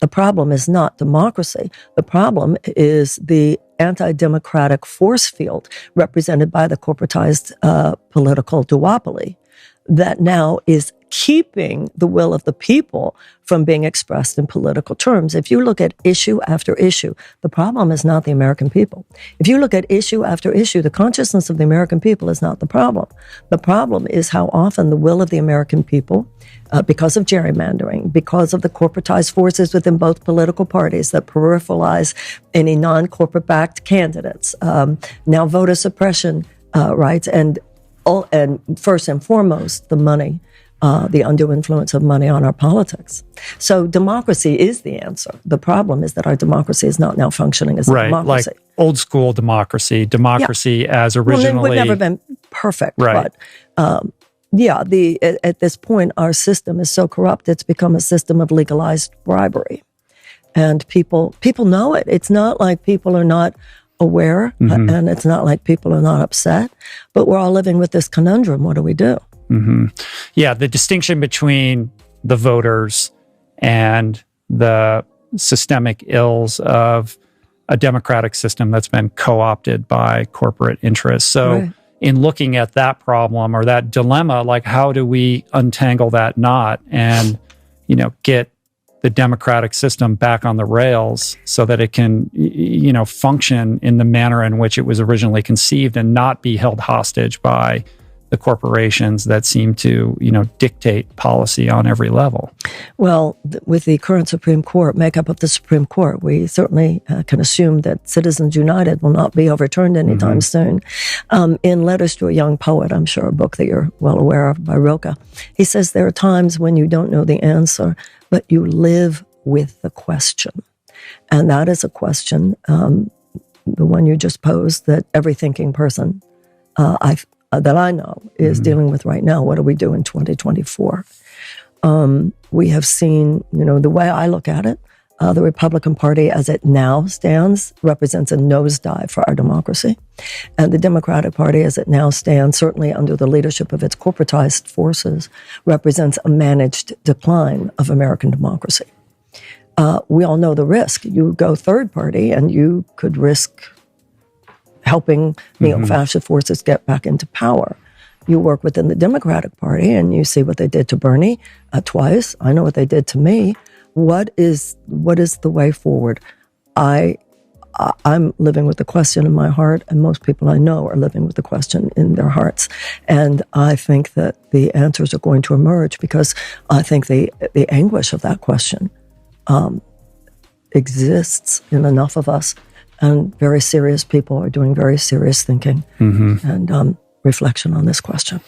The problem is not democracy. The problem is the anti-democratic force field represented by the corporatized political duopoly that now is keeping the will of the people from being expressed in political terms. If you look at issue after issue, the problem is not the American people. If you look at issue after issue, the consciousness of the American people is not the problem. The problem is how often the will of the American people, because of gerrymandering, because of the corporatized forces within both political parties that peripheralize any non-corporate backed candidates, now voter suppression rights, and first and foremost, the money, the undue influence of money on our politics. So democracy is the answer. The problem is that our democracy is not now functioning as a democracy. Like old school democracy as originally... Well, we've never been perfect, right. But at this point, our system is so corrupt, it's become a system of legalized bribery. And people know it. It's not like people are not aware, and it's not like people are not upset, but we're all living with this conundrum. What do we do? Mm-hmm. Yeah, the distinction between the voters and the systemic ills of a democratic system that's been co-opted by corporate interests. So in looking at that problem or that dilemma, like how do we untangle that knot and, get the democratic system back on the rails so that it can, function in the manner in which it was originally conceived and not be held hostage by the corporations that seem to, dictate policy on every level? Well, with the current Supreme Court, makeup of the Supreme Court, we certainly can assume that Citizens United will not be overturned anytime soon. In Letters to a Young Poet, I'm sure a book that you're well aware of by Rilke, he says there are times when you don't know the answer, but you live with the question. And that is a question, the one you just posed, that every thinking person that I know is dealing with right now. What do we do in 2024? We have seen, the way I look at it, the Republican Party as it now stands represents a nosedive for our democracy. And the Democratic Party as it now stands, certainly under the leadership of its corporatized forces, represents a managed decline of American democracy. We all know the risk. You go third party and you could risk helping neo-fascist forces get back into power. You work within the Democratic Party and you see what they did to Bernie twice. I know what they did to me. What is the way forward? I'm living with the question in my heart, and most people I know are living with the question in their hearts. And I think that the answers are going to emerge because I think the anguish of that question exists in enough of us. And very serious people are doing very serious thinking and reflection on this question.